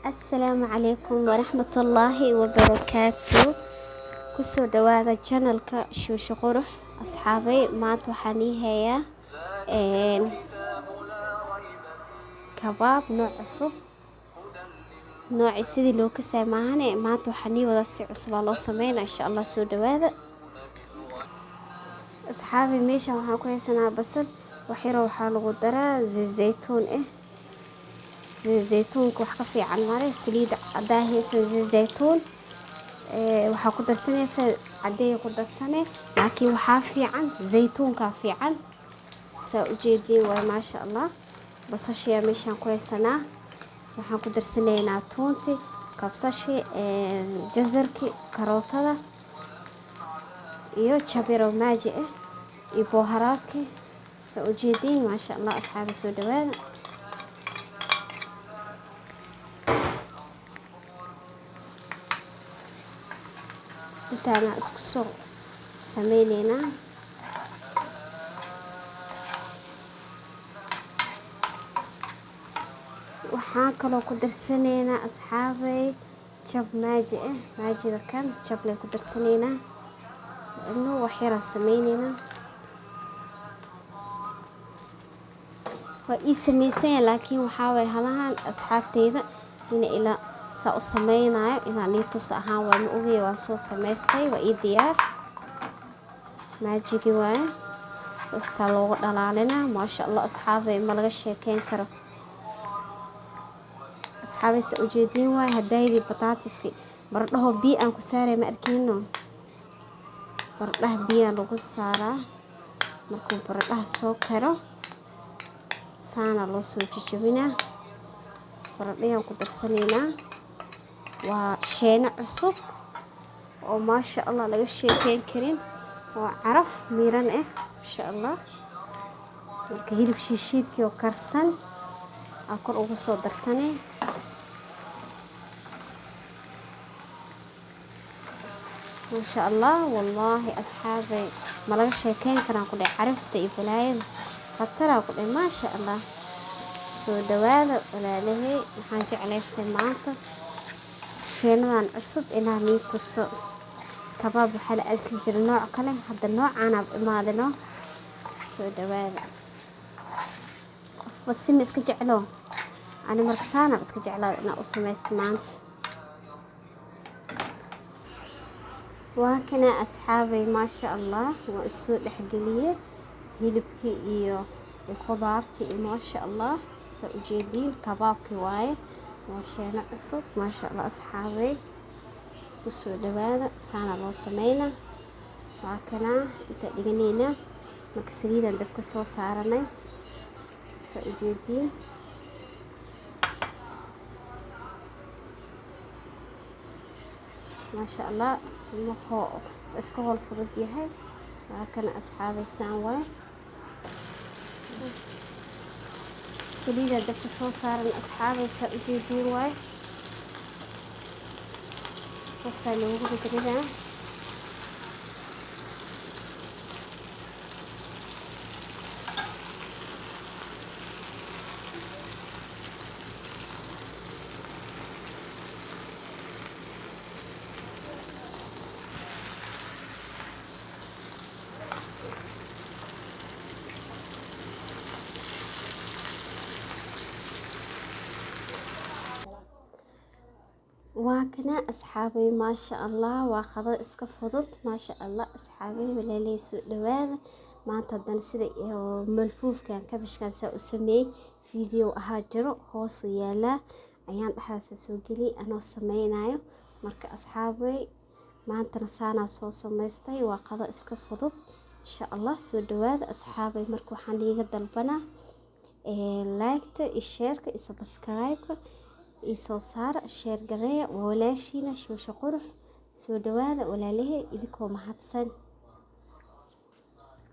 السلام عليكم ورحمة الله وبركاته. كسو دواذا جانلك شوش قرح أصحابي ما توحاني هيا كباب نوع عصب نوع سيدي لو كسي معاني ما توحاني وضاسي عصب الله سمينا إن شاء الله سو دواذا أصحابي ميشا وحان كويسنا بصل وحيرو وحالو قدرا زي الزيتون زي الزيتون وحكا في عماري سليد عداهي زي الزيتون waxaa ku darsanaysaa cadeey ku darsanay laakiin waxaa fiican zeytuunka fiican saa u jeedin waa maasha Allah basashiya meeshan ku haysanaa waxaan ku darsanaynaa toonti kabsashi jazarki karootada iyo jabiro maaji iyo boharaadki saa u jeedin maasha Allah asxaabi soo dhawaada intaana isku soo sameeynaa waxaan kaloo ku darsanaynaa asxaabay jab maajiga kan jab leh ku darsanaynaa inuu wax yar sameeynaa waa ii sameeyay laakiin waxa way halahan asxaabteyda in ila sa u sameeynayo inaan liitus ahaan waa ma ogeey waa soo sameystay waa ii diyaar maajigi waa salooga dhalaalina maasha Allah asxaabay ma laga sheekeyn karo asxaabay sa u jeedin waa hadaydi bataatiski baradho biyo aan ku saaray ma arkiino baradho biyo lagu saaraa markuu baradho soo karo saana loo soo jijibinaa baradho ku darsanaynaa waa sheena cusub oo maasha Allah laga sheekeyn karin oo caraf miiran insha Allah marka hilib shiishidkii oo karsan akor ugu soo darsanay maasha Allah wallahi asxaabay ma laga sheekeyn karaan ku dhig carafta iyo balaayada khatara ku dhig maasha Allah soo dhawaada walaalahay waxaan jeclaystay maanta sheenadan cusub inaan liituso kabaab waxa la arki jiray nooc kale hadda noocaan aan imaadino soo dhawaada qof basi ma iska jeclo ani markaasana iska jeclaa inaan u sameesto maanta waa kana asxaabay maasha Allah waa soo dhaxgeliyay hilibkii iyo khudaartii maasha Allah soo jeedin kabaabkii waaye وشينا عصب ما شاء الله أصحابي وسو دواذا سانا لو سمينا وكنا انت دقنينا مكسريدا دبك سو سارنا سأجيدين ما شاء الله مفهوق اسكهو الفرد يهي وكنا أصحابي سانواي سليدة دبك سو سارن أصحابي سأجيبين واي سسلوه بكريدا واكنا أصحابي ما شاء الله واخذ اسكفضت ما شاء الله أصحابي ولا ليس دواذا ما تدن سيدي ملفوف كان كبش كان سأسمي فيديو أهاجرو هوسو يالا أيان أحدث سوقلي أنا سمينايو مركا أصحابي ما تنسانا سو سميستي واخذ اسكفضت إن شاء الله سو دواذا أصحابي مركو حانيقة دلبنا لايكت الشيرك السبسكرايب isoo saar sheer gareeya walaashiina shusho qurux soo dhawaada walaalahay idinko mahadsan